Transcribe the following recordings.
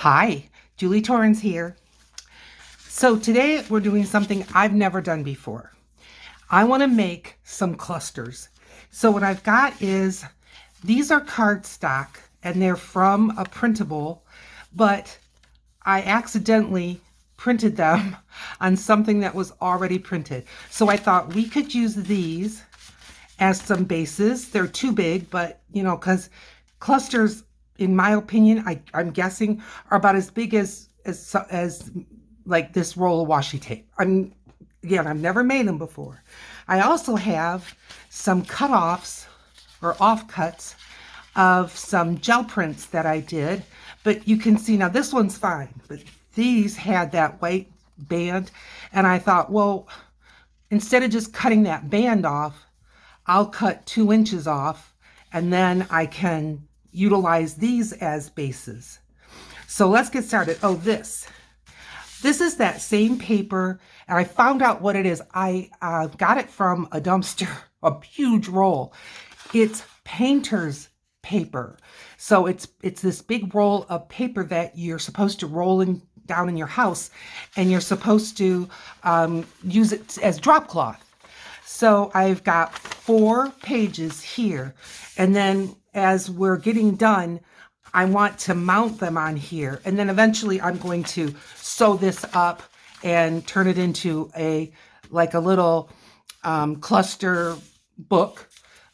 Hi, Julie Torrance here. So today we're doing something I've never done before. I want to make some clusters. So what I've got is, these are cardstock and they're from a printable, but I accidentally printed them on something that was already printed. So I thought we could use these as some bases. They're too big, but because clusters, in my opinion, I'm guessing, are about as big as like this roll of washi tape. I've never made them before. I also have some cutoffs or offcuts of some gel prints that I did, but you can see now this one's fine, but these had that white band, and I thought, well, instead of just cutting that band off, I'll cut 2 inches off, and then I can utilize these as bases. So let's get started. Oh, this is that same paper, and I found out what it is. I got it from a dumpster, a huge roll. It's painter's paper. So it's this big roll of paper that you're supposed to roll down in your house, and you're supposed to use it as drop cloth. So I've got 4 pages here, and then as we're getting done, I want to mount them on here, and then eventually I'm going to sew this up and turn it into a little cluster book.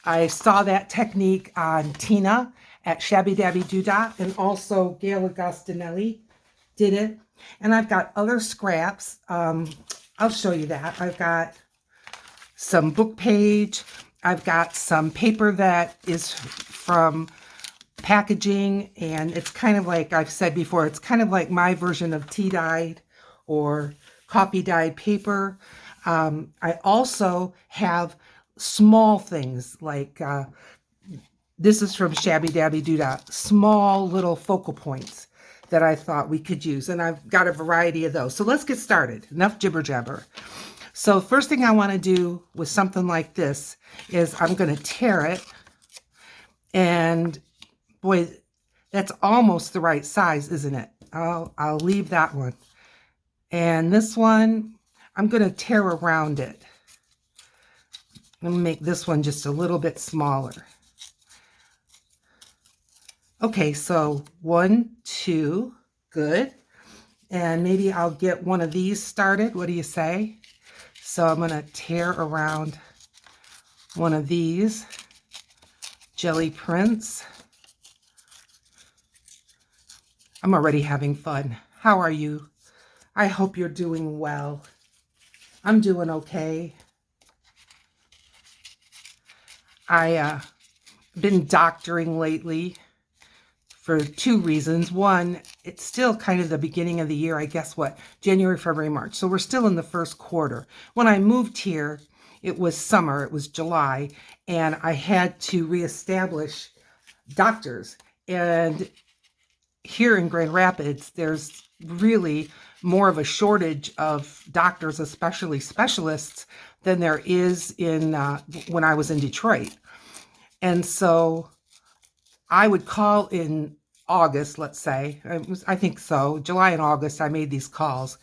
I saw that technique on Tina at Shabby Dabby Doodah, and also Gail Agostinelli did it. And I've got other scraps. I'll show you that. I've got some book page. I've got some paper that is from packaging, and it's kind of like I've said before, it's kind of like my version of tea dyed or coffee dyed paper. I also have small things like this is from Shabby Dabby Doodah, small little focal points that I thought we could use, and I've got a variety of those. So let's get started. Enough jibber jabber. So first thing I want to do with something like this is I'm going to tear it, and boy, that's almost the right size, isn't it? I'll leave that one. And this one, I'm going to tear around it. I'm going to make this one just a little bit smaller. Okay, so 1, 2, good. And maybe I'll get one of these started. What do you say? So I'm going to tear around one of these jelly prints. I'm already having fun. How are you? I hope you're doing well. I'm doing okay. I've been doctoring lately for 2 reasons. One, it's still kind of the beginning of the year, I guess what, January, February, March. So we're still in the first quarter. When I moved here, it was summer, it was July, and I had to reestablish doctors. And here in Grand Rapids, there's really more of a shortage of doctors, especially specialists, than there is in when I was in Detroit. And so I would call in August, let's say, I think so, July and August, I made these calls.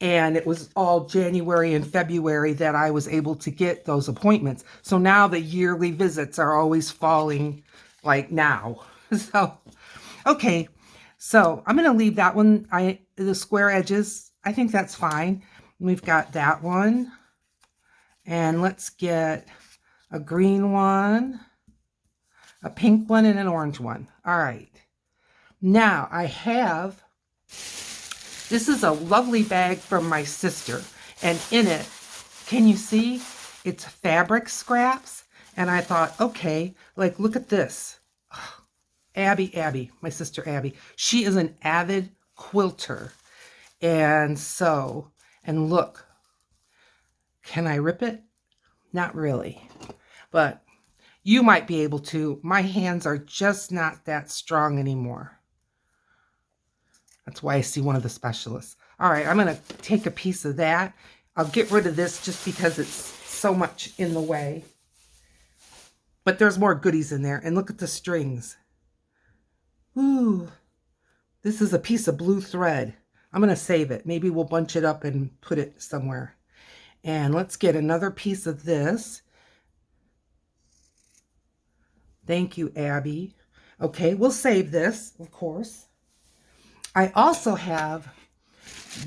And it was all January and February that I was able to get those appointments. So now the yearly visits are always falling like now. So, okay. So I'm going to leave that one, the square edges. I think that's fine. We've got that one. And let's get a green one, a pink one, and an orange one. All right. Now I have, this is a lovely bag from my sister. And in it, can you see? It's fabric scraps. And I thought, okay, like look at this. Abby, my sister Abby, she is an avid quilter. And so, and look, can I rip it? Not really, but you might be able to. My hands are just not that strong anymore. That's why I see one of the specialists. All right, I'm going to take a piece of that. I'll get rid of this just because it's so much in the way. But there's more goodies in there. And look at the strings. Ooh, This is a piece of blue thread. I'm going to save it. Maybe we'll bunch it up and put it somewhere. And let's get another piece of this. Thank you, Abby. Okay, we'll save this, of course. I also have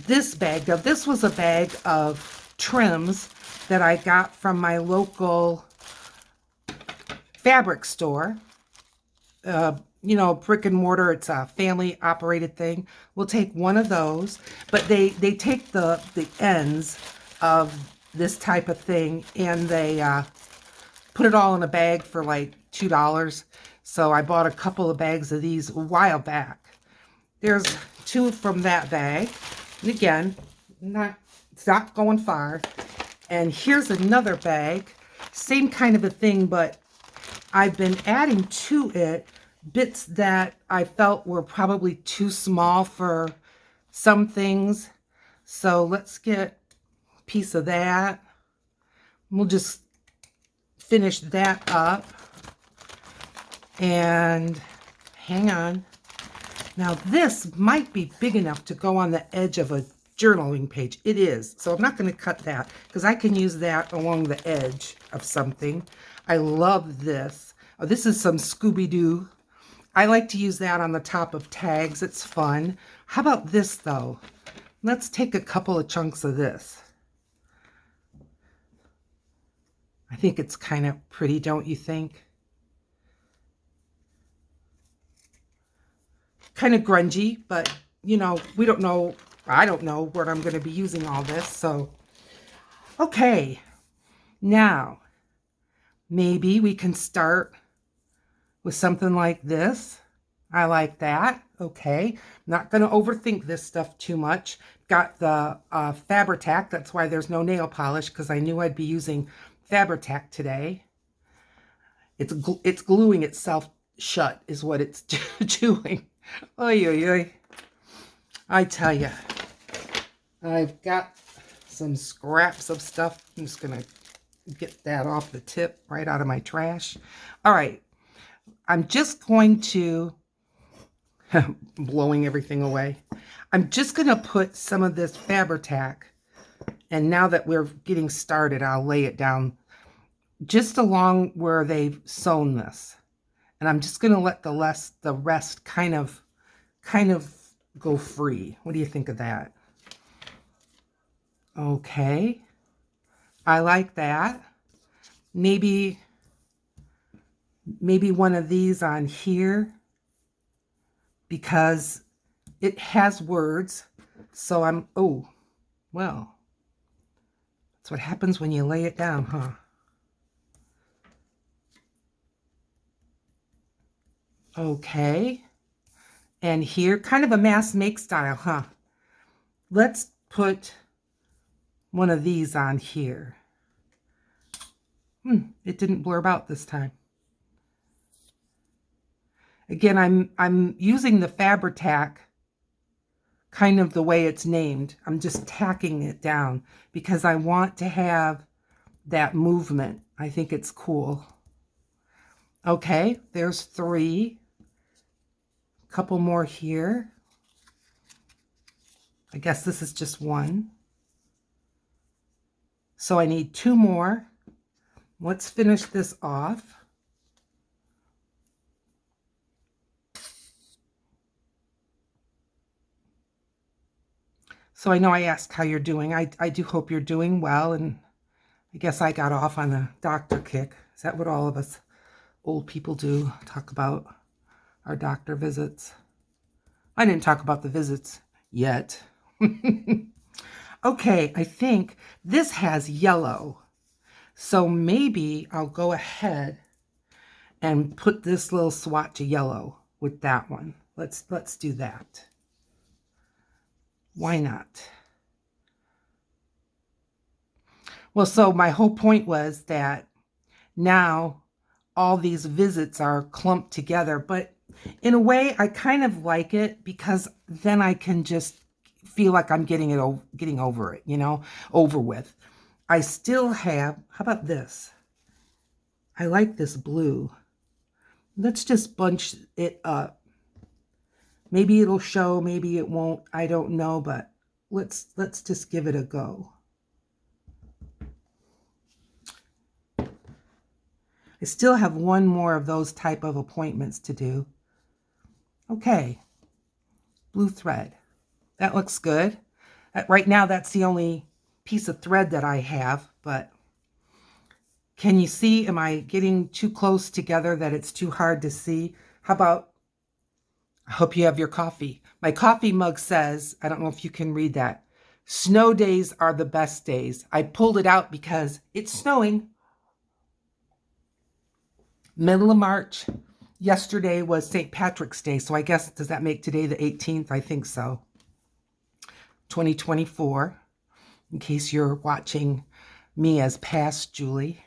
this bag. Now, this was a bag of trims that I got from my local fabric store. You know, brick and mortar. It's a family operated thing. We'll take one of those, but they take the ends of this type of thing and they put it all in a bag for like $2. So I bought a couple of bags of these a while back. There's 2 from that bag. And again, it's not going far. And here's another bag. Same kind of a thing, but I've been adding to it bits that I felt were probably too small for some things. So let's get a piece of that. We'll just finish that up. And hang on. Now this might be big enough to go on the edge of a journaling page. It is. So I'm not going to cut that because I can use that along the edge of something. I love this. Oh, this is some Scooby-Doo. I like to use that on the top of tags. It's fun. How about this though? Let's take a couple of chunks of this. I think it's kind of pretty, don't you think? Kind of grungy, but you know, we don't know. I don't know where I'm going to be using all this. So, okay. Now, maybe we can start with something like this. I like that. Okay. Not going to overthink this stuff too much. Got the Fabri-Tac. That's why there's no nail polish, because I knew I'd be using Fabri-Tac today. It's gluing itself shut is what it's doing. Oy, oy, oy. I tell you, I've got some scraps of stuff. I'm just going to get that off the tip, right out of my trash. All right. I'm just going to, blowing everything away. I'm just going to put some of this Fabri-Tac, and now that we're getting started, I'll lay it down just along where they've sewn this. And I'm just going to let the rest kind of go free. What do you think of that? Okay. I like that. Maybe one of these on here, because it has words. So oh, well, that's what happens when you lay it down, huh? Okay. And here, kind of a mass make style, huh? Let's put one of these on here. It didn't blurb out this time. Again, I'm using the Fabri-Tac kind of the way it's named. I'm just tacking it down because I want to have that movement. I think it's cool. Okay, there's 3. Couple more here. I guess this is just 1. So I need 2 more. Let's finish this off. So I know I asked how you're doing. I do hope you're doing well, and I guess I got off on a doctor kick. Is that what all of us old people do? Talk about our doctor visits. I didn't talk about the visits yet. Okay, I think this has yellow. So maybe I'll go ahead and put this little swatch of yellow with that one. Let's do that. Why not? Well, so my whole point was that now all these visits are clumped together, but in a way I kind of like it because then I can just feel like I'm getting over it, you know, over with. I still have, how about this? I like this blue. Let's just bunch it up. Maybe it'll show, maybe it won't. I don't know, but let's just give it a go. I still have one more of those type of appointments to do. Okay, blue thread. That looks good. Right now, that's the only piece of thread that I have, but can you see, am I getting too close together that it's too hard to see? How about, I hope you have your coffee. My coffee mug says, I don't know if you can read that, snow days are the best days. I pulled it out because it's snowing. Middle of March. Yesterday was St. Patrick's Day, so I guess, does that make today the 18th? I think so. 2024, in case you're watching me as past Julie.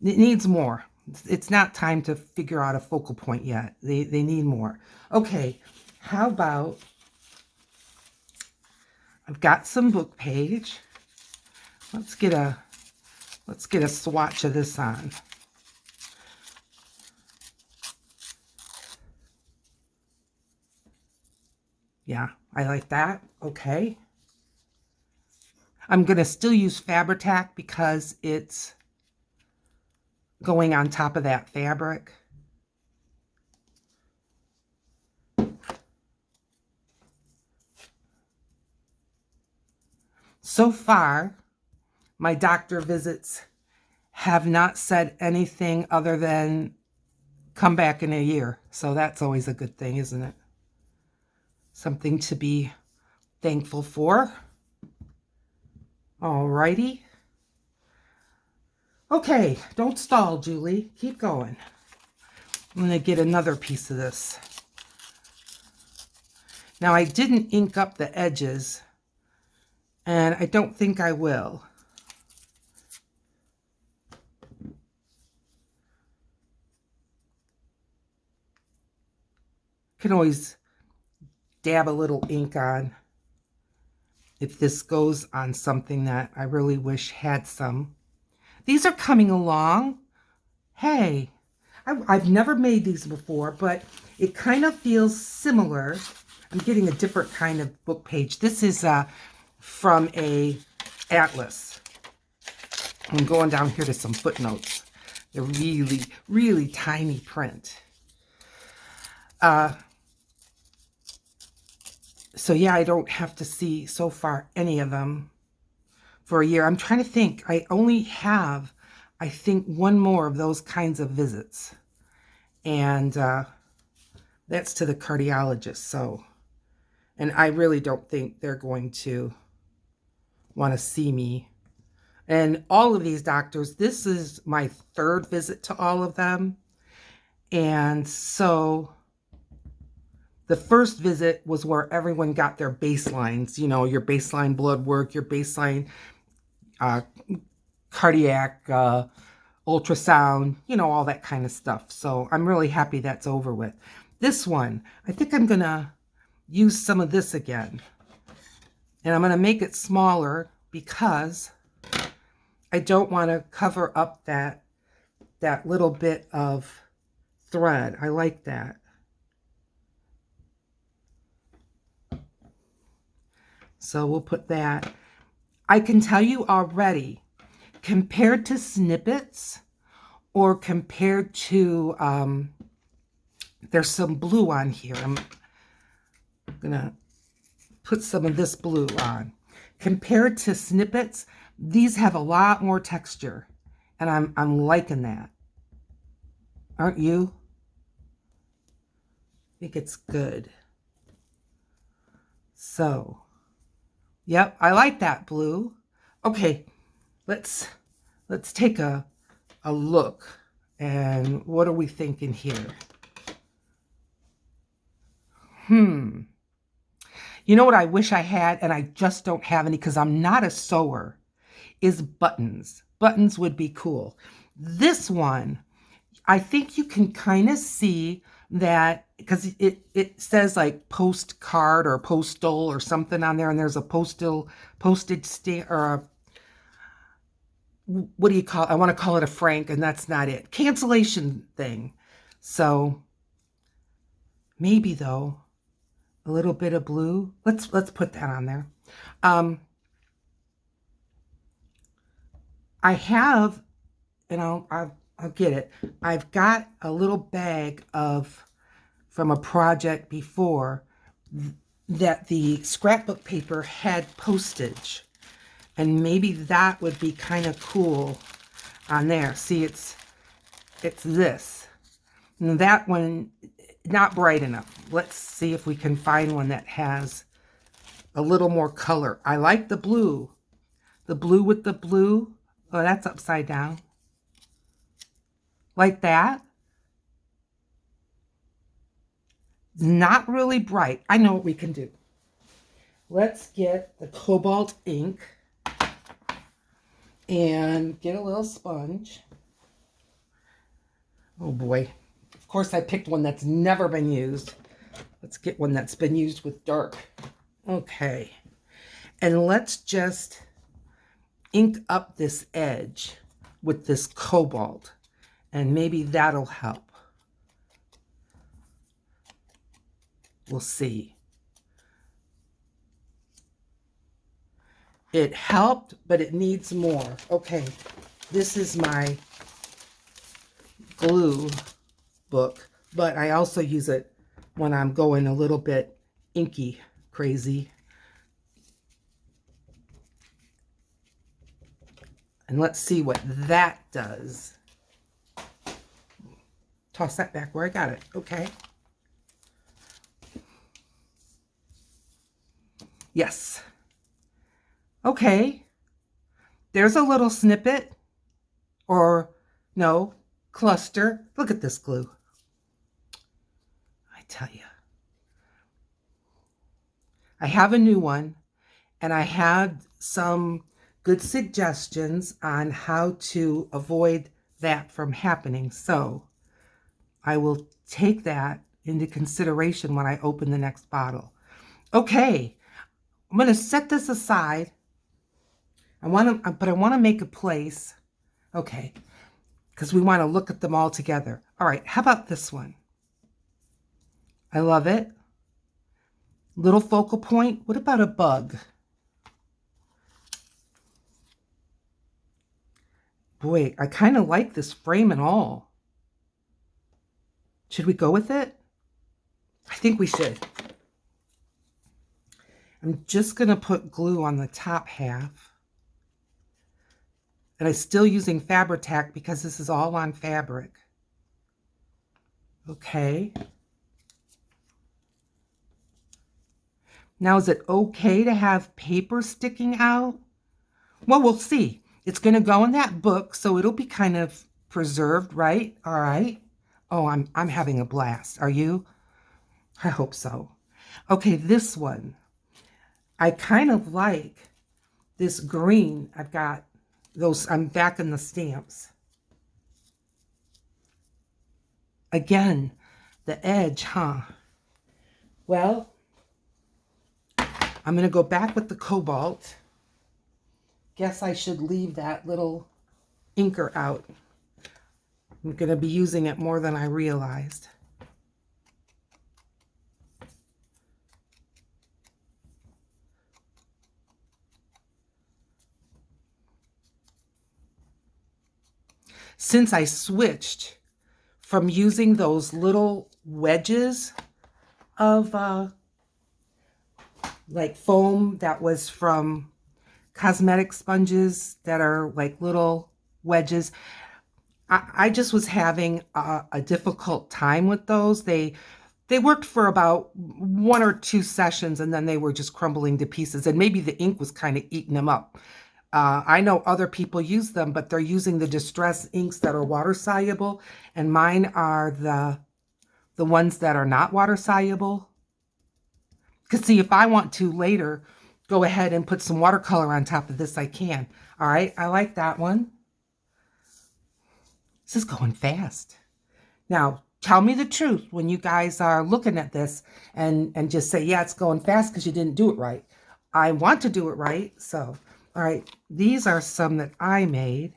It needs more. It's not time to figure out a focal point yet. They need more. Okay, how about, I've got some book page. Let's get a swatch of this on. Yeah, I like that. Okay. I'm going to still use Fabri-Tac because it's going on top of that fabric. So far, my doctor visits have not said anything other than come back in a year. So that's always a good thing, isn't it? Something to be thankful for. Alrighty. Okay, don't stall, Julie. Keep going. I'm going to get another piece of this. Now, I didn't ink up the edges, and I don't think I will. Can always dab a little ink on if this goes on something that I really wish had some. These are coming along. Hey, I've never made these before, but it kind of feels similar. I'm getting a different kind of book page. This is from a atlas. I'm going down here to some footnotes. They're really, really tiny print. So yeah, I don't have to see so far any of them for a year. I'm trying to think. I only have, I think, one more of those kinds of visits. And that's to the cardiologist. So, and I really don't think they're going to want to see me. And all of these doctors, this is my third visit to all of them. And so the first visit was where everyone got their baselines, you know, your baseline blood work, your baseline cardiac ultrasound, you know, all that kind of stuff. So I'm really happy that's over with. This one, I think I'm going to use some of this again. And I'm going to make it smaller because I don't want to cover up that little bit of thread. I like that. So we'll put that. I can tell you already, compared to snippets or compared to, there's some blue on here. I'm going to put some of this blue on. Compared to snippets, these have a lot more texture, and I'm liking that. Aren't you? I think it's good. So, yep, I like that blue. Okay, let's take a look. And what are we thinking here? You know what I wish I had, and I just don't have any because I'm not a sewer, is buttons. Buttons would be cool. This one, I think you can kind of see that because it says like postcard or postal or something on there, and there's a postage stamp or a, what do you call it? I want to call it a frank, and that's not it. Cancellation thing. So Maybe though, a little bit of blue. Let's put that on there. I have, and I'll get it. I've got a little bag of from a project before that the scrapbook paper had postage, and maybe that would be kind of cool on there. See, it's this. And that one, not bright enough. Let's see if we can find one that has a little more color. I like the blue. The blue with the blue. Oh, that's upside down. Like that. Not really bright. I know what we can do. Let's get the cobalt ink and get a little sponge. Oh boy. Of course I picked one that's never been used. Let's get one that's been used with dark. Okay. And let's just ink up this edge with this cobalt. And maybe that'll help. We'll see. It helped, but it needs more. Okay, this is my glue book, but I also use it when I'm going a little bit inky crazy. And let's see what that does. Toss that back where I got it. Okay. Yes. Okay. There's a little snippet, or no, cluster. Look at this glue. I tell you. I have a new one, and I had some good suggestions on how to avoid that from happening. So I will take that into consideration when I open the next bottle. Okay, I'm going to set this aside. I want to make a place. Okay, because we want to look at them all together. All right, how about this one? I love it. Little focal point. What about a bug? Boy, I kind of like this frame and all. Should we go with it? I think we should. I'm just going to put glue on the top half. And I'm still using Fabri-Tac because this is all on fabric. Okay. Now, is it okay to have paper sticking out? Well, we'll see. It's going to go in that book, so it'll be kind of preserved, right? All right. Oh, I'm having a blast. Are you? I hope so. Okay, this one. I kind of like this green. I've got those. I'm back in the stamps. Again, the edge, huh? Well, I'm going to go back with the cobalt. Guess I should leave that little inker out. I'm going to be using it more than I realized. Since I switched from using those little wedges of like foam that was from cosmetic sponges that are like little wedges, I just was having a difficult time with those. They worked for about 1 or 2 sessions, and then they were just crumbling to pieces, and maybe the ink was kind of eating them up. I know other people use them, but they're using the Distress inks that are water soluble, and mine are the ones that are not water soluble. Because see, if I want to later go ahead and put some watercolor on top of this, I can. All right, I like that one. This is going fast. Now, tell me the truth when you guys are looking at this and just say, yeah, it's going fast because you didn't do it right. I want to do it right, so... All right, these are some that I made.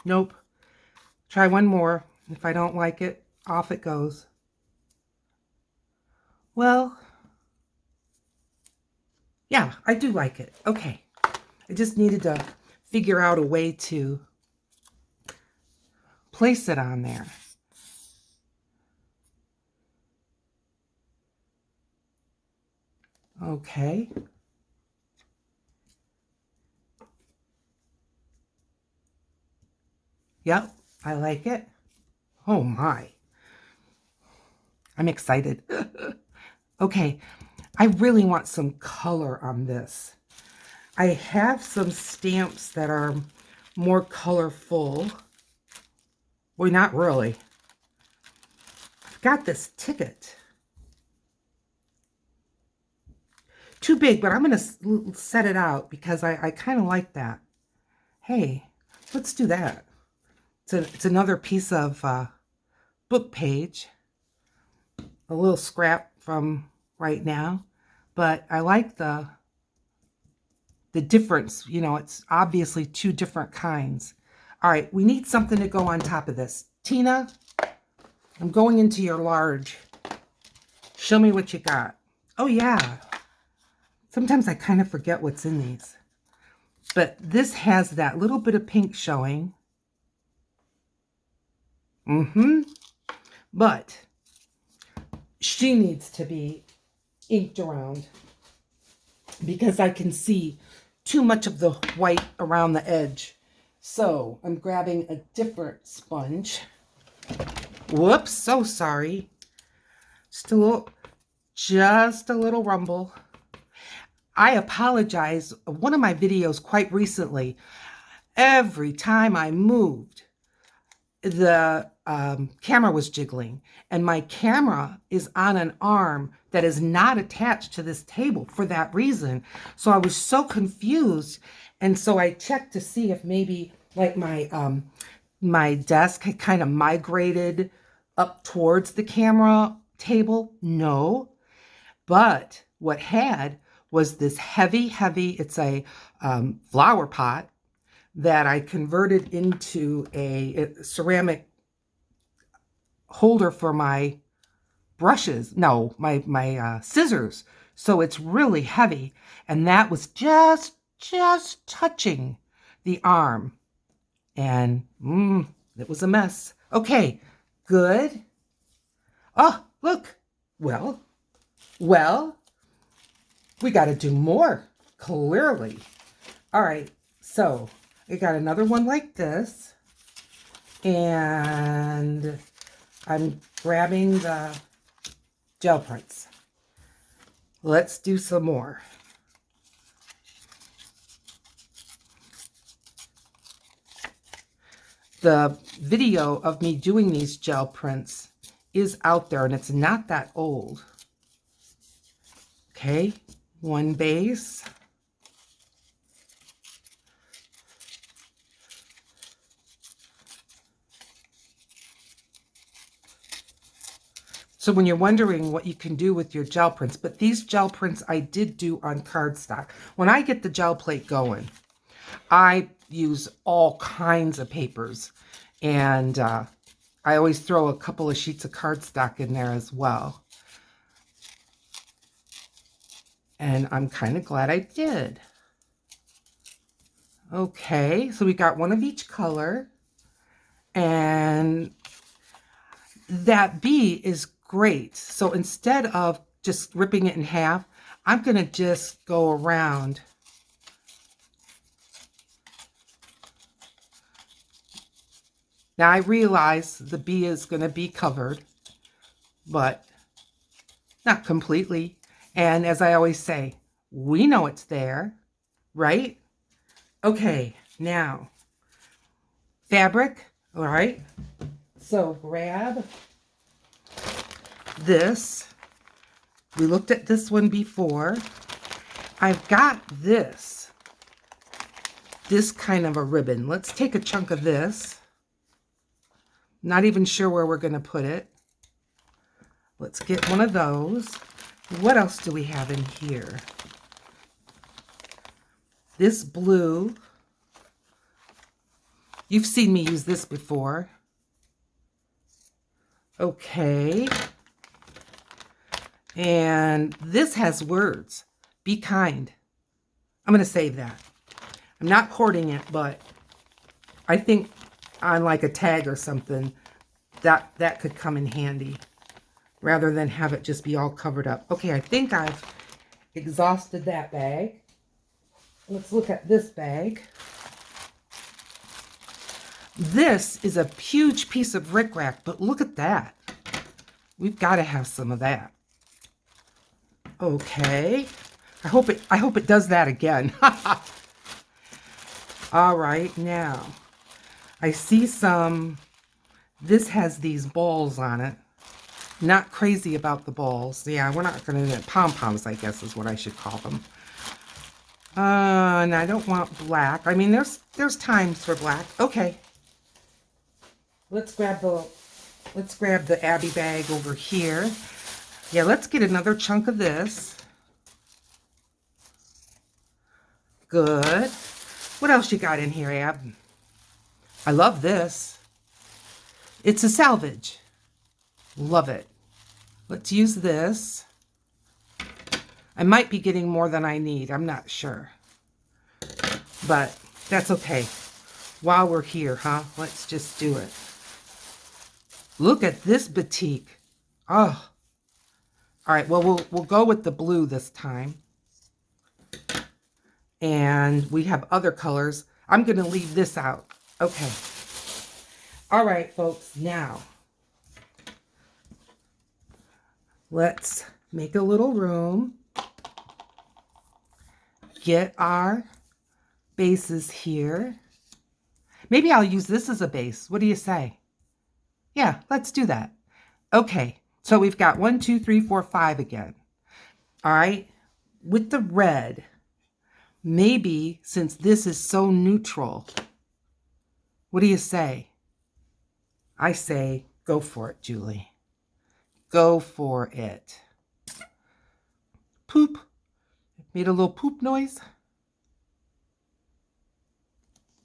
Nope. Try one more. If I don't like it, off it goes. Well, yeah, I do like it. Okay. I just needed to figure out a way to place it on there. Okay. Yep, I like it. Oh my. I'm excited. Okay, I really want some color on this. I have some stamps that are more colorful. Well, not really. I've got this ticket. Too big, but I'm going to set it out because I kind of like that. Hey, let's do that. It's another piece of book page. A little scrap from right now. But I like the difference. You know, it's obviously two different kinds. All right, we need something to go on top of this. Tina, I'm going into your large. Show me what you got. Oh, yeah. Sometimes I kind of forget what's in these. But this has that little bit of pink showing. But she needs to be inked around because I can see too much of the white around the edge. So I'm grabbing a different sponge. Whoops, so sorry. Just a little rumble. I apologize. One of my videos quite recently, every time I moved, the camera was jiggling, and my camera is on an arm that is not attached to this table for that reason. So I was so confused, and so I checked to see if maybe like my desk had kind of migrated up towards the camera table. No, but what had was this heavy, it's a flower pot that I converted into a ceramic holder for my brushes. No, my scissors. So it's really heavy. And that was just touching the arm. And it was a mess. Okay, good. Oh, look. Well, we got to do more, clearly. All right, so I got another one like this, and I'm grabbing the gel prints. Let's do some more. The video of me doing these gel prints is out there, and it's not that old. Okay, one base. So when you're wondering what you can do with your gel prints, but these gel prints I did do on cardstock. When I get the gel plate going, I use all kinds of papers, and I always throw a couple of sheets of cardstock in there as well. And I'm kind of glad I did. Okay, so we got one of each color. And that bee is great. So instead of just ripping it in half, I'm going to just go around. Now I realize the bee is going to be covered, but not completely. And as I always say, we know it's there, right? Okay, now fabric, all right? So grab this. We looked at this one before. I've got this kind of a ribbon. Let's take a chunk of this. Not even sure where we're going to put it. Let's get one of those. What else do we have in here? This blue. You've seen me use this before. Okay. And this has words. Be kind. I'm going to save that. I'm not hoarding it, but I think on like a tag or something, that could come in handy rather than have it just be all covered up. Okay, I think I've exhausted that bag. Let's look at this bag. This is a huge piece of rickrack, but look at that. We've got to have some of that. Okay. I hope it does that again. All right, now I see some. This has these balls on it. Not crazy about the balls. Yeah, we're not going to do pom-poms, I guess is what I should call them. And I don't want black. I mean, there's times for black. Okay. Let's grab the Abby bag over here. Yeah, let's get another chunk of this. Good. What else you got in here, Ab? I love this. It's a salvage. Love it. Let's use this. I might be getting more than I need. I'm not sure. But that's okay. While we're here, huh? Let's just do it. Look at this batik. Oh. All right, well, we'll go with the blue this time. And we have other colors. I'm going to leave this out. Okay. All right, folks. Now, let's make a little room. Get our bases here. Maybe I'll use this as a base. What do you say? Yeah, let's do that. Okay. So we've got 1, 2, 3, 4, 5 again. All right. With the red, maybe since this is so neutral, what do you say? I say, go for it, Julie. Go for it. Poop. Made a little poop noise.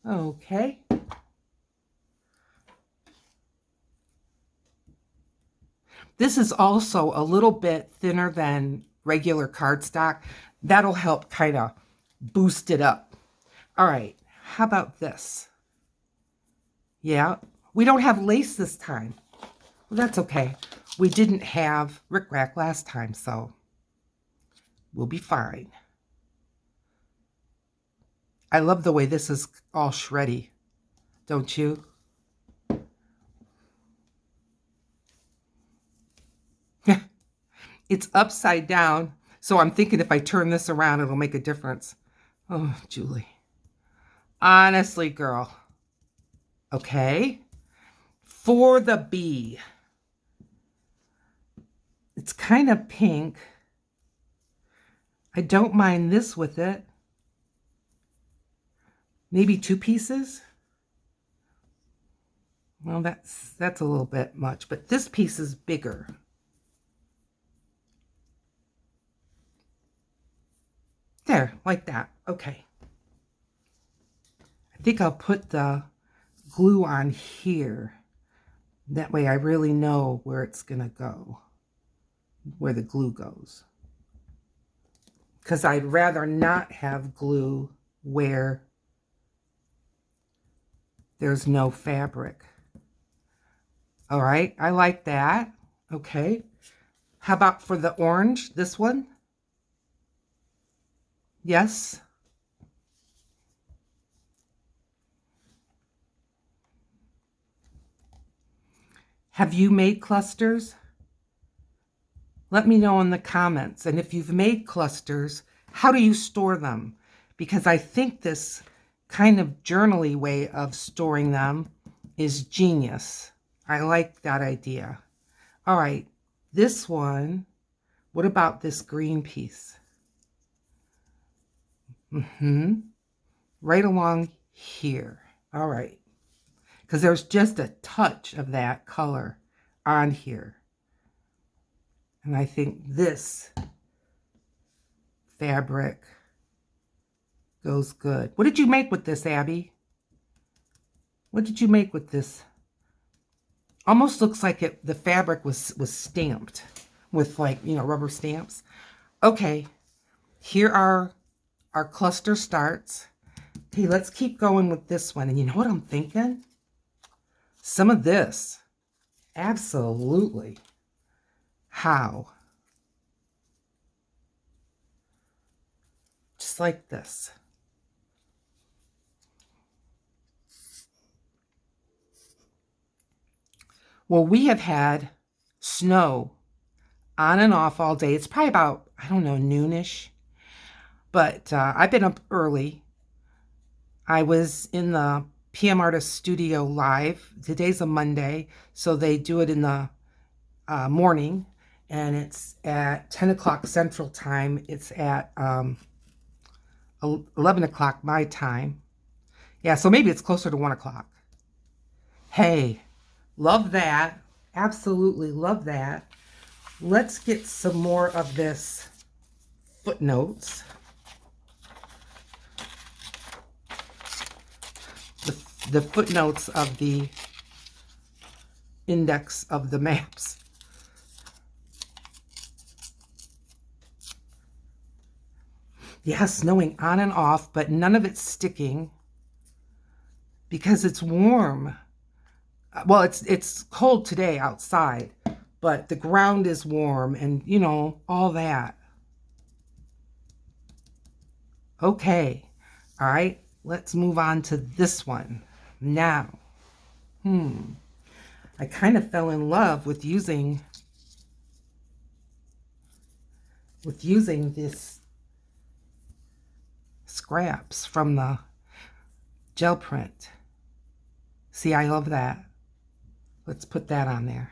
Okay. This is also a little bit thinner than regular cardstock. That'll help kind of boost it up. All right, how about this? Yeah, we don't have lace this time. Well, that's okay. We didn't have rickrack last time, so we'll be fine. I love the way this is all shreddy, don't you? It's upside down, so I'm thinking if I turn this around, it'll make a difference. Oh, Julie. Honestly, girl. Okay. For the bee. It's kind of pink. I don't mind this with it. Maybe 2 pieces. Well, that's a little bit much, but this piece is bigger. There, like that. Okay. I think I'll put the glue on here. That way I really know where it's going to go, where the glue goes. Because I'd rather not have glue where there's no fabric. All right, I like that. Okay. How about for the orange, this one? Yes. Have you made clusters? Let me know in the comments. And if you've made clusters, how do you store them? Because I think this kind of journaly way of storing them is genius. I like that idea. All right, this one, what about this green piece? Right along here. All right. Because there's just a touch of that color on here. And I think this fabric goes good. What did you make with this, Abby? What did you make with this? Almost looks like the fabric was stamped with, like, you know, rubber stamps. Okay, here are our cluster starts. Okay, let's keep going with this one. And you know what I'm thinking? Some of this. Absolutely. How? Just like this. Well, we have had snow on and off all day. It's probably about, I don't know, noonish. But I've been up early. I was in the PM Artist Studio live. Today's a Monday, so they do it in the morning. And it's at 10 o'clock Central Time. It's at 11 o'clock my time. Yeah, so maybe it's closer to 1 o'clock. Hey, love that. Absolutely love that. Let's get some more of this footnotes. The footnotes of the index of the maps. Yeah, snowing on and off, but none of it's sticking because it's warm. Well, it's cold today outside, but the ground is warm and, you know, all that. Okay. All right. Let's move on to this one. Now, I kind of fell in love with using this scraps from the gel print. See, I love that. Let's put that on there.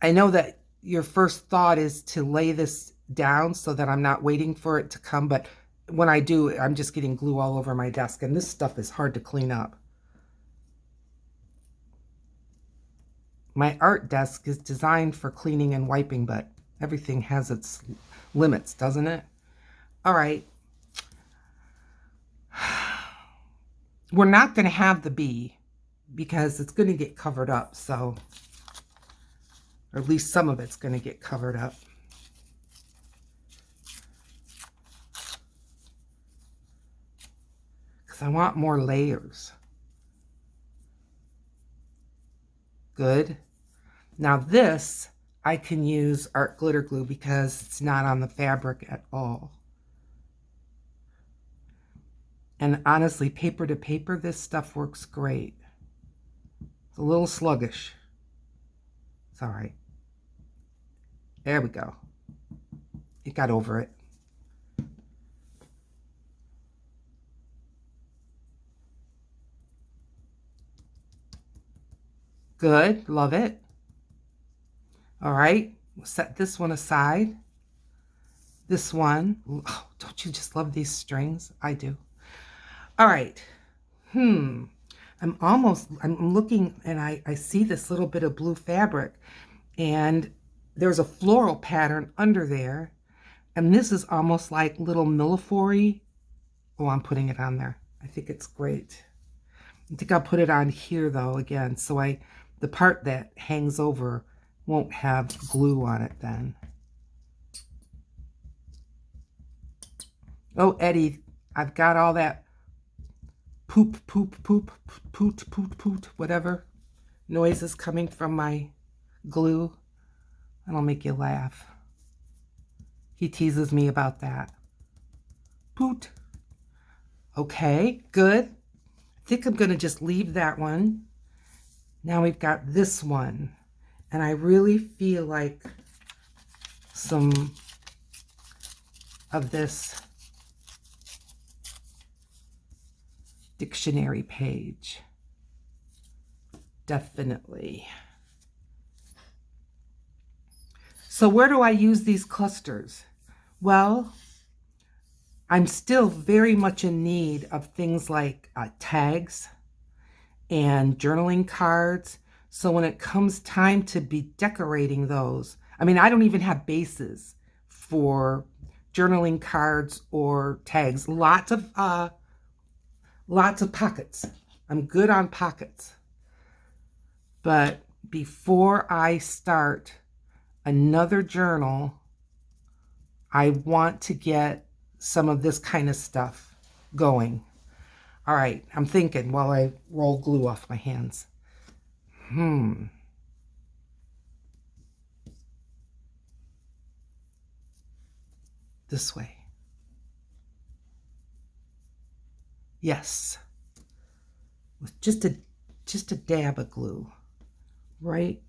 I know that your first thought is to lay this down so that I'm not waiting for it to come, but when I do, I'm just getting glue all over my desk, and this stuff is hard to clean up. My art desk is designed for cleaning and wiping, but everything has its limits, doesn't it? All right. We're not going to have the bee because it's going to get covered up, so, or at least some of it's going to get covered up. Because I want more layers. Good. Now this, I can use art glitter glue because it's not on the fabric at all. And honestly, paper to paper, this stuff works great. It's a little sluggish. It's all right. There we go. It got over it. Good, love it. All right, we'll set this one aside. This one, oh, don't you just love these strings? I do. All right, I'm looking and I see this little bit of blue fabric and there's a floral pattern under there. And this is almost like little millefory. Oh, I'm putting it on there. I think it's great. I think I'll put it on here though again, so the part that hangs over won't have glue on it then. Oh, Eddie, I've got all that poop, whatever noises coming from my glue. That'll make you laugh. He teases me about that. Poot. Okay, good. I think I'm going to just leave that one. Now we've got this one. And I really feel like some of this dictionary page. Definitely. So where do I use these clusters? Well, I'm still very much in need of things like tags and journaling cards. So when it comes time to be decorating those, I mean, I don't even have bases for journaling cards or tags. Lots of pockets. I'm good on pockets. But before I start another journal, I want to get some of this kind of stuff going. All right, I'm thinking while I roll glue off my hands. This way. Yes. With just a dab of glue right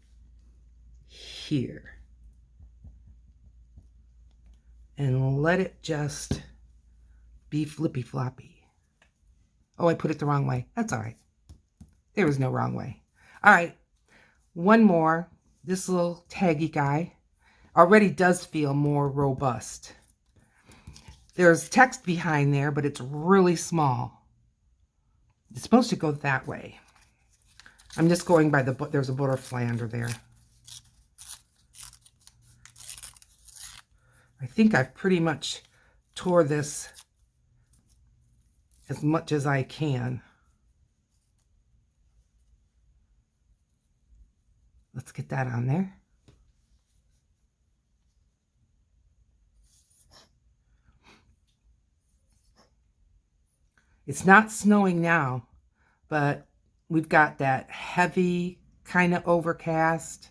here. And let it just be flippy floppy. Oh, I put it the wrong way. That's all right. There was no wrong way. All right, one more. This little taggy guy already does feel more robust. There's text behind there, but it's really small. It's supposed to go that way. I'm just going by there's a butterfly under there. I think I've pretty much tore this as much as I can. Let's get that on there. It's not snowing now, but we've got that heavy kind of overcast.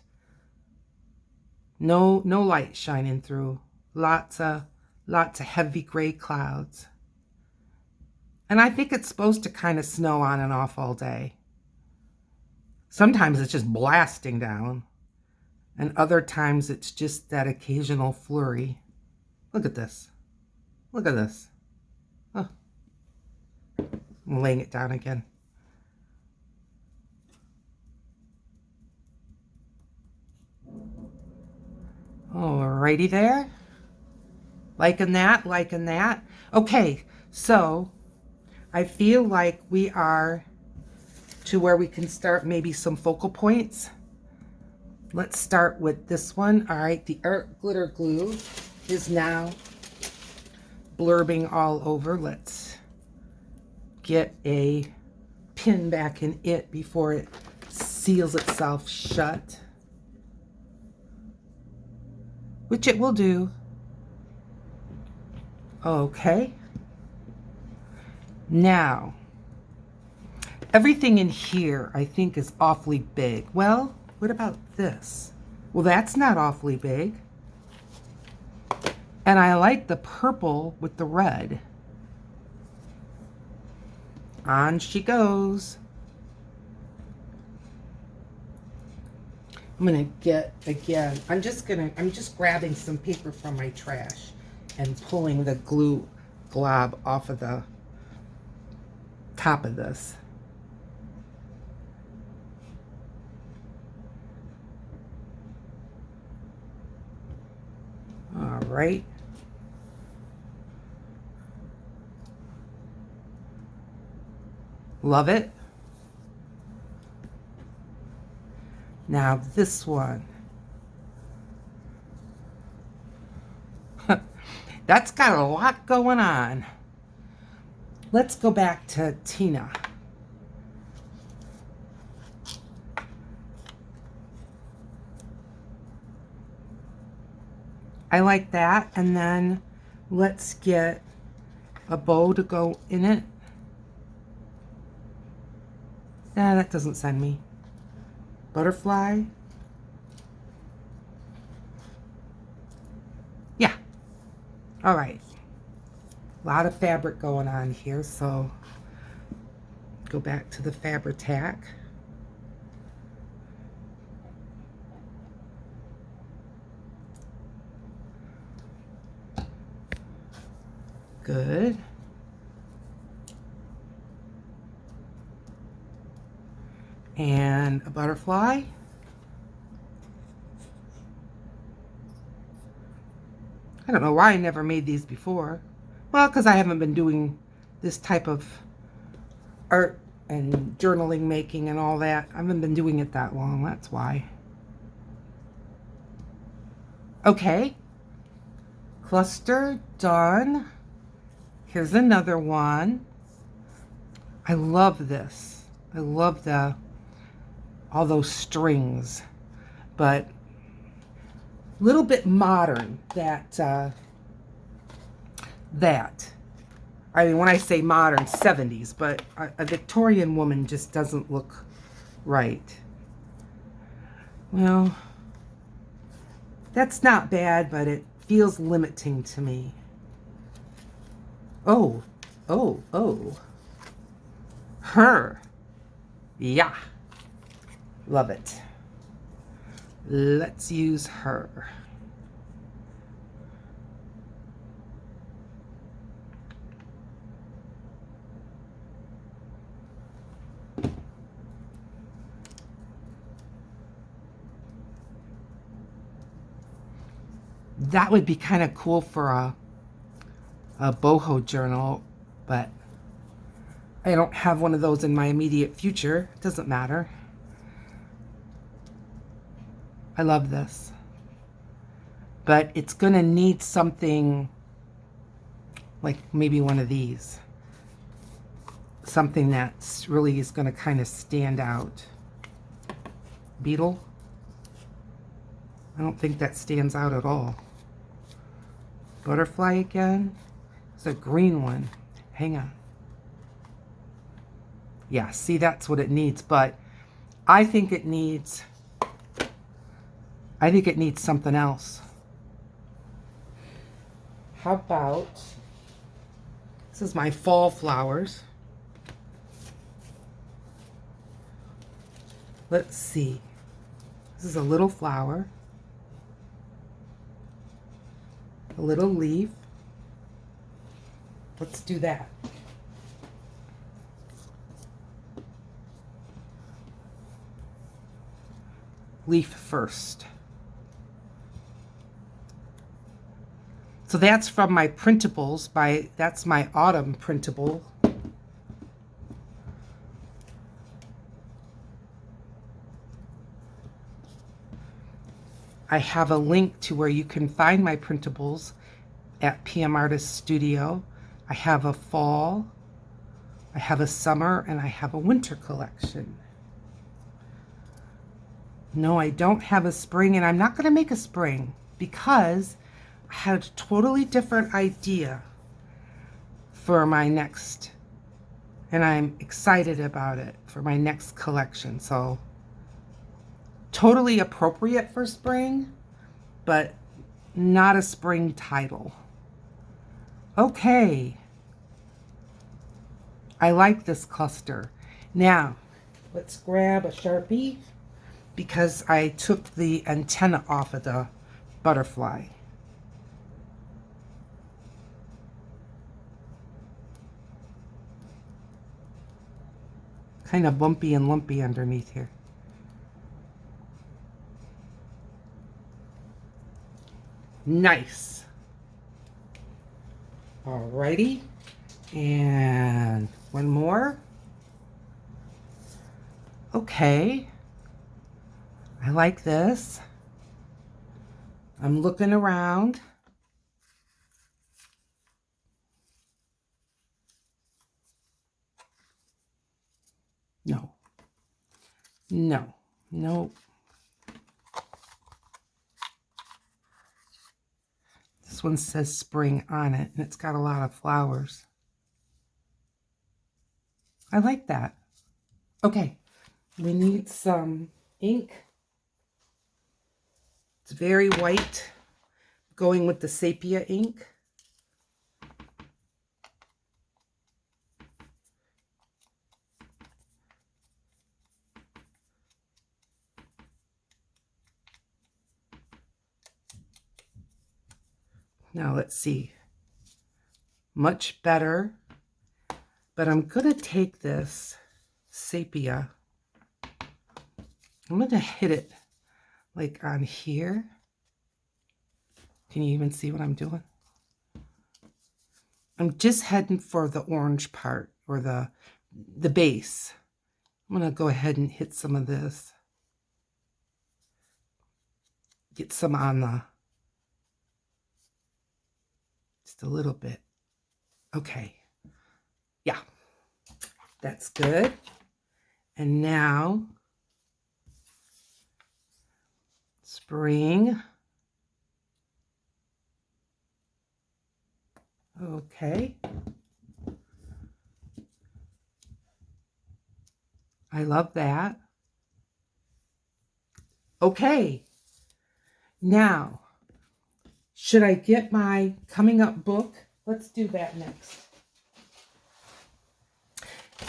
No light shining through. Lots of heavy gray clouds. And I think it's supposed to kind of snow on and off all day. Sometimes it's just blasting down. And other times it's just that occasional flurry. Look at this. Look at this. Oh. I'm laying it down again. Alrighty there. Liking that, liking that. Okay, so I feel like we are to where we can start maybe some focal points. Let's start with this one. All right, the art glitter glue is now blurbing all over. Let's get a pin back in it before it seals itself shut, which it will do. Okay. Now, everything in here I think is awfully big. Well, what about this? Well, that's not awfully big. And I like the purple with the red. On she goes. I'm gonna get, again, I'm just grabbing some paper from my trash and pulling the glue glob off of the top of this. All right. Love it. Now this one. That's got a lot going on. Let's go back to Tina. I like that. And then let's get a bow to go in it. Nah, that doesn't send me. Butterfly. Yeah. All right. A lot of fabric going on here, so go back to the Fabri-Tac. Good. And a butterfly. I don't know why I never made these before. Well, because I haven't been doing this type of art and journaling making and all that. I haven't been doing it that long, that's why. Okay. Cluster done. Here's another one. I love this. I love all those strings, but a little bit modern. I mean, when I say modern, 70s, but a Victorian woman just doesn't look right. Well, that's not bad, but it feels limiting to me. Oh, oh, oh. Her. Yeah. Love it. Let's use her. That would be kind of cool for a boho journal, but I don't have one of those in my immediate future. It doesn't matter. I love this. But it's going to need something like maybe one of these. Something that's really is going to kind of stand out. Beetle? I don't think that stands out at all. Butterfly again. It's a green one. Hang on. Yeah, see, that's what it needs, but I think it needs something else. How about, this is my fall flowers. Let's see. This is a little flower. A little leaf. Let's do that. Leaf first. So that's from my printables. That's my autumn printable. I have a link to where you can find my printables at PM Artist Studio. I have a fall, I have a summer, and I have a winter collection. No, I don't have a spring, and I'm not going to make a spring because I had a totally different idea for my next, and I'm excited about it for my next collection. So totally appropriate for spring, but not a spring title. Okay. I like this cluster. Now, let's grab a Sharpie because I took the antenna off of the butterfly. Kind of bumpy and lumpy underneath here. Nice. Alrighty. And one more. Okay. I like this. I'm looking around. No. No. No. This one says spring on it, and it's got a lot of flowers. I like that. Okay, we need some ink. It's very white, going with the sepia ink. Now let's see. Much better. But I'm going to take this sepia. I'm going to hit it like on here. Can you even see what I'm doing? I'm just heading for the orange part, or the base. I'm going to go ahead and hit some of this. Get some on Just a little bit. Okay. Yeah. That's good. And now, spring. Okay. I love that. Okay. Now, should I get my coming up book? Let's do that next.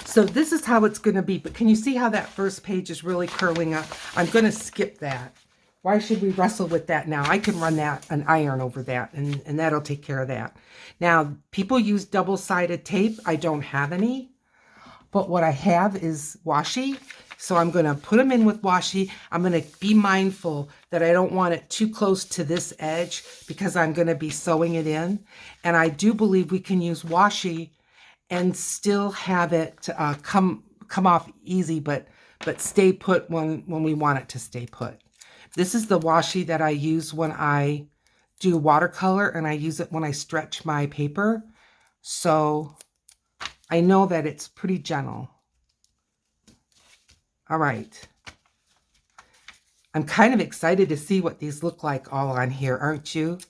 So this is how it's going to be, but can you see how that first page is really curling up? I'm going to skip that. Why should we wrestle with that now? I can run an iron over that, and that'll take care of that. Now, people use double-sided tape. I don't have any, but what I have is washi. So I'm going to put them in with washi. I'm going to be mindful that I don't want it too close to this edge because I'm going to be sewing it in. And I do believe we can use washi and still have it come off easy, but stay put when we want it to stay put. This is the washi that I use when I do watercolor, and I use it when I stretch my paper. So I know that it's pretty gentle. All right. I'm kind of excited to see what these look like all on here, aren't you?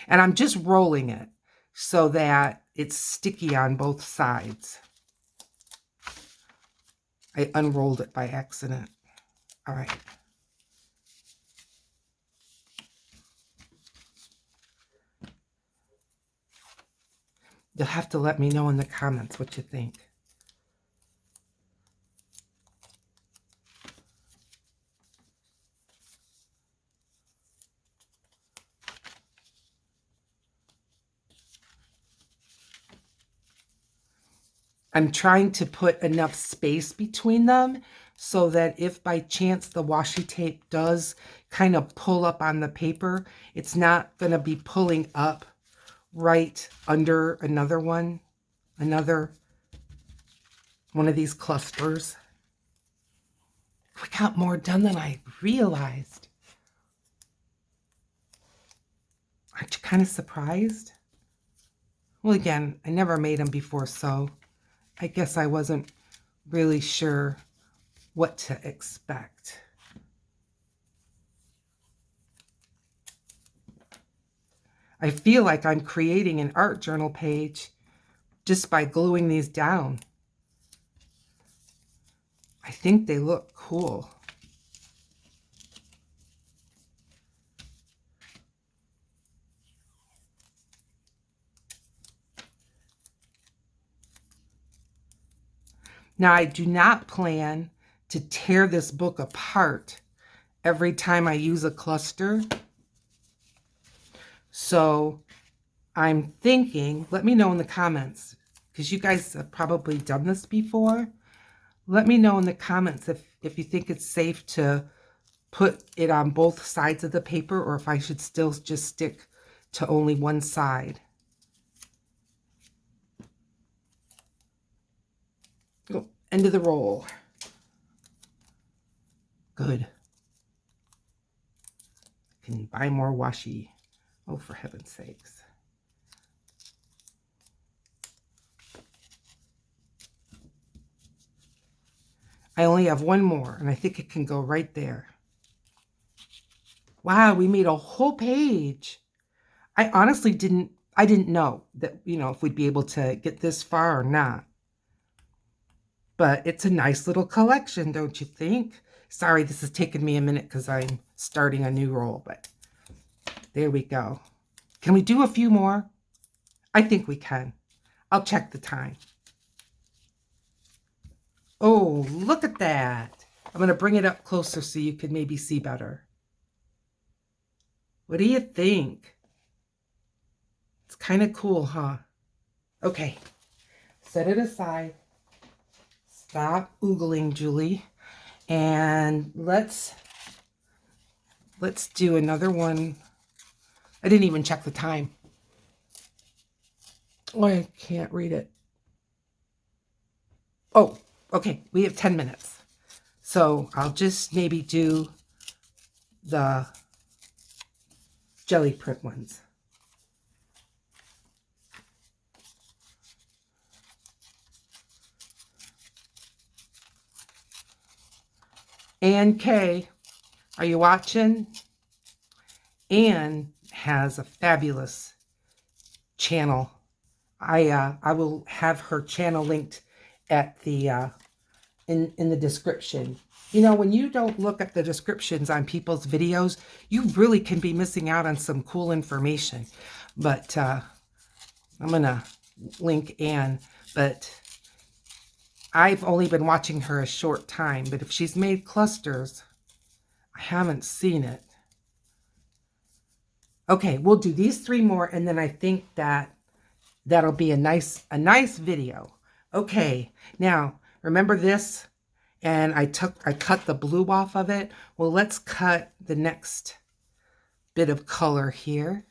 And I'm just rolling it so that it's sticky on both sides. I unrolled it by accident. All right. You'll have to let me know in the comments what you think. I'm trying to put enough space between them so that if by chance the washi tape does kind of pull up on the paper, it's not going to be pulling up right under another one of these clusters. We got more done than I realized. Aren't you kind of surprised? Well, again, I never made them before, so I guess I wasn't really sure what to expect. I feel like I'm creating an art journal page just by gluing these down. I think they look cool. Now, I do not plan to tear this book apart every time I use a cluster. So I'm thinking, let me know in the comments, because you guys have probably done this before. Let me know in the comments if you think it's safe to put it on both sides of the paper, or if I should still just stick to only one side. Oh, end of the roll. Good. Can you buy more washi? Oh, for heaven's sakes. I only have one more, and I think it can go right there. Wow, we made a whole page. I honestly didn't know that, if we'd be able to get this far or not. But it's a nice little collection, don't you think? Sorry, this has taken me a minute because I'm starting a new roll, but there we go. Can we do a few more? I think we can. I'll check the time. Oh, look at that. I'm going to bring it up closer so you can maybe see better. What do you think? It's kind of cool, huh? Okay, set it aside. Stop oogling, Julie. And let's do another one. I didn't even check the time. Oh, I can't read it. Oh, okay, we have 10 minutes. So I'll just maybe do the jelly print ones. Ann K, are you watching? Ann has a fabulous channel. I will have her channel linked at the in the description. You know, when you don't look at the descriptions on people's videos, you really can be missing out on some cool information. But I'm gonna link Ann, but I've only been watching her a short time, but if she's made clusters, I haven't seen it. Okay, we'll do these 3 more, and then I think that'll be a nice video. Okay, now remember this, and I cut the blue off of it. Well, let's cut the next bit of color here.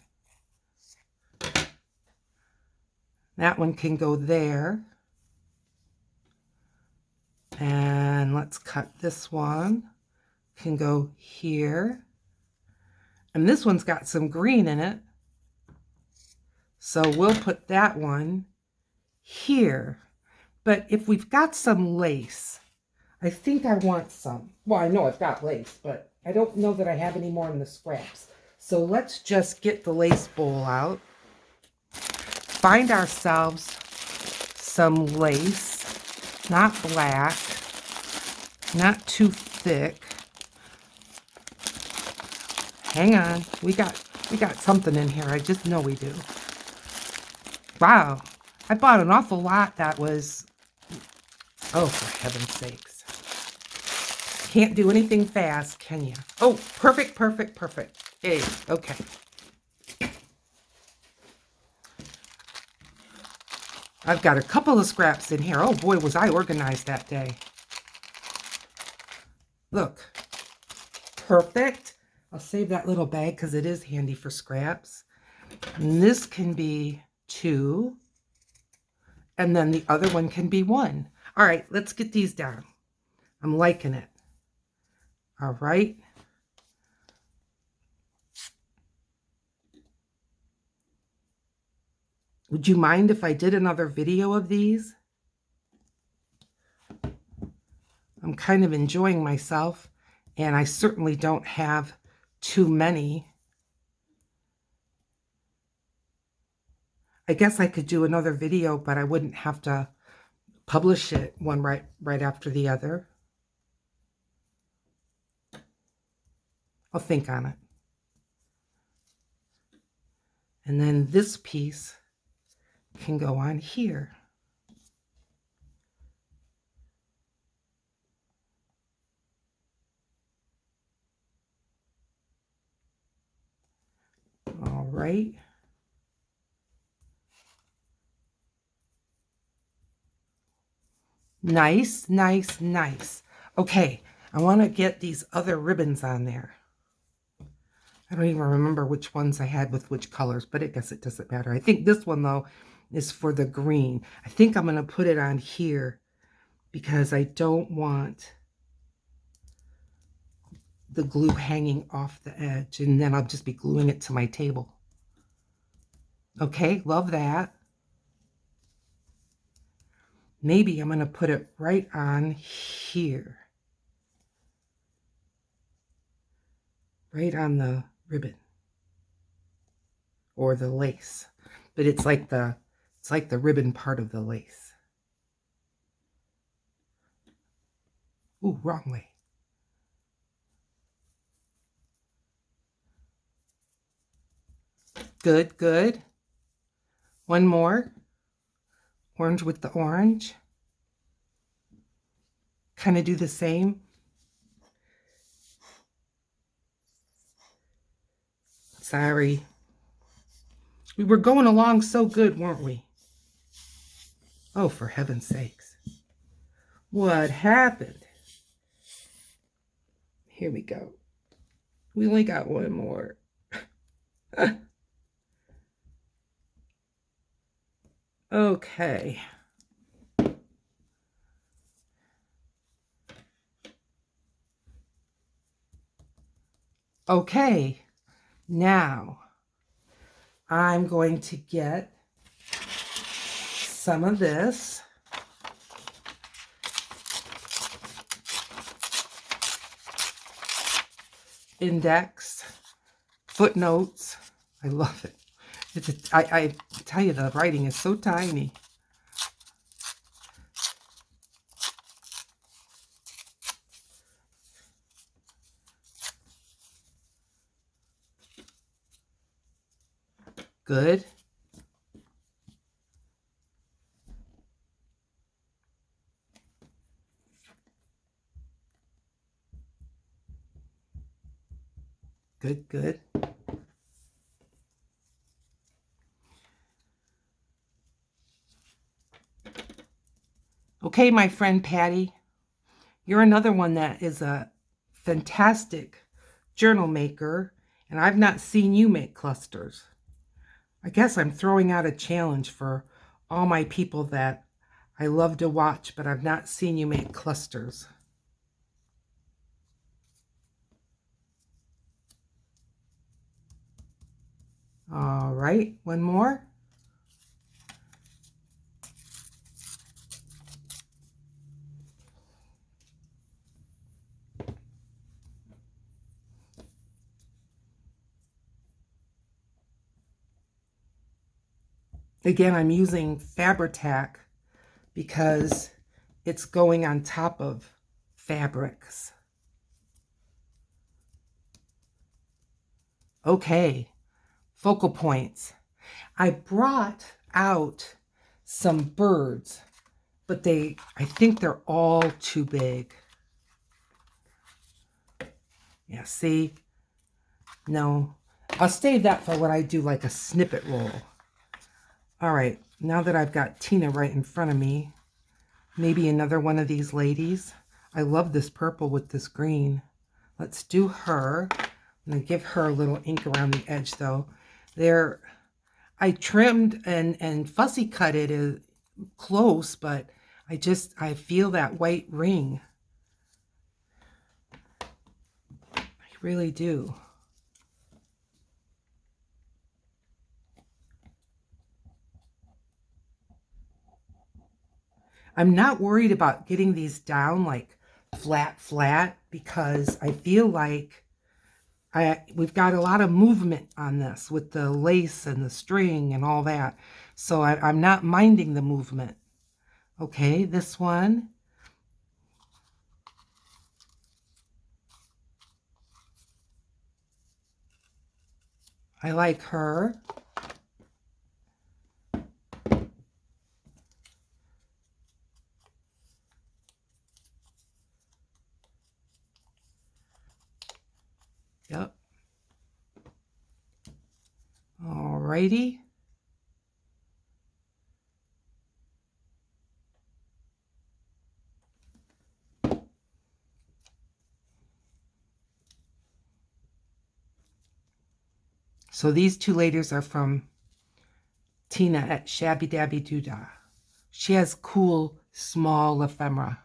That one can go there. And let's cut this one. Can go here. And this one's got some green in it. So we'll put that one here. But if we've got some lace, I think I want some. Well, I know I've got lace, but I don't know that I have any more in the scraps. So let's just get the lace bowl out. Find ourselves some lace, not black, not too thick. Hang on, we got something in here. I just know we do. Wow, I bought an awful lot that was, oh, for heaven's sakes. Can't do anything fast, can you? Oh, perfect, perfect, perfect. Hey, okay. I've got a couple of scraps in here. Oh boy, was I organized that day. Look, perfect. I'll save that little bag because it is handy for scraps. And this can be 2. And then the other one can be 1. All right, let's get these down. I'm liking it. All right. Would you mind if I did another video of these? I'm kind of enjoying myself, and I certainly don't have too many. I guess I could do another video, but I wouldn't have to publish it one right after the other. I'll think on it. And then this piece can go on here. All right. Nice, nice, nice. Okay, I want to get these other ribbons on there. I don't even remember which ones I had with which colors, but I guess it doesn't matter. I think this one, though, is for the green. I think I'm going to put it on here because I don't want the glue hanging off the edge, and then I'll just be gluing it to my table. Okay, love that. Maybe I'm going to put it right on here. Right on the ribbon. Or the lace. But it's like the ribbon part of the lace. Ooh, wrong way. Good, good. One more. Orange with the orange. Kind of do the same. Sorry. We were going along so good, weren't we? Oh, for heaven's sakes. What happened? Here we go. We only got one more. Okay. Okay. Now, I'm going to get some of this. index, footnotes. I love it. I tell you, the writing is so tiny. Good. Good, good. Okay, my friend Patty, you're another one that is a fantastic journal maker, and I've not seen you make clusters. I guess I'm throwing out a challenge for all my people that I love to watch, but I've not seen you make clusters. All right, one more. Again, I'm using Fabri-Tac because it's going on top of fabrics. Okay, focal points. I brought out some birds, but I think they're all too big. Yeah, see? No, I'll save that for when I do like a snippet roll. All right, now that I've got Tina right in front of me, maybe another one of these ladies. I love this purple with this green. Let's do her. I'm going to give her a little ink around the edge though. I trimmed and fussy cut it close, but I feel that white ring. I really do. I'm not worried about getting these down like flat because I feel like we've got a lot of movement on this with the lace and the string and all that. So I'm not minding the movement. Okay, this one. I like her. Yep. Alrighty. So these two ladies are from Tina at Shabby Dabby Doodah. She has cool, small ephemera.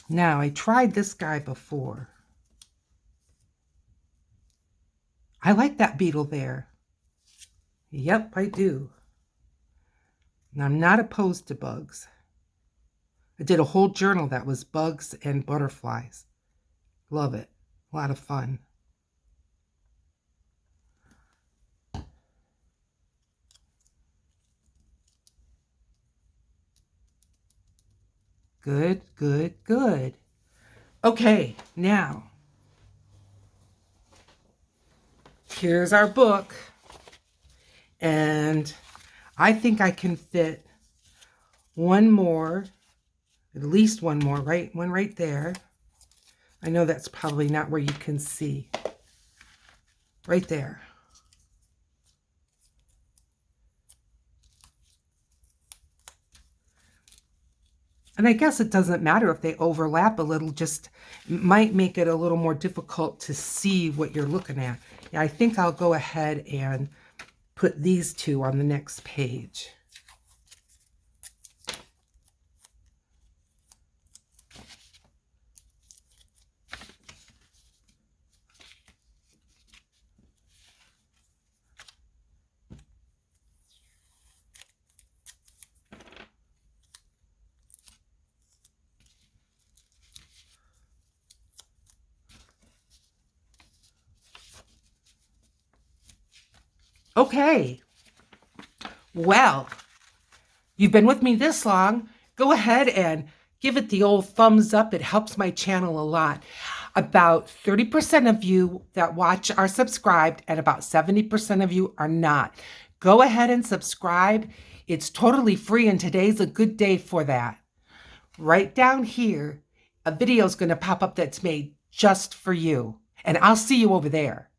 Now, I tried this guy before. I like that beetle there. Yep, I do. And I'm not opposed to bugs. I did a whole journal that was bugs and butterflies. Love it. A lot of fun. Good, good, good. Okay, now, here's our book. And I think I can fit one more, at least one more, right? One right there. I know that's probably not where you can see. Right there. And I guess it doesn't matter if they overlap a little, just might make it a little more difficult to see what you're looking at. Yeah, I think I'll go ahead and put these two on the next page. Okay, well, you've been with me this long. Go ahead and give it the old thumbs up. It helps my channel a lot. About 30% of you that watch are subscribed and about 70% of you are not. Go ahead and subscribe. It's totally free and today's a good day for that. Right down here, a video is going to pop up that's made just for you. And I'll see you over there.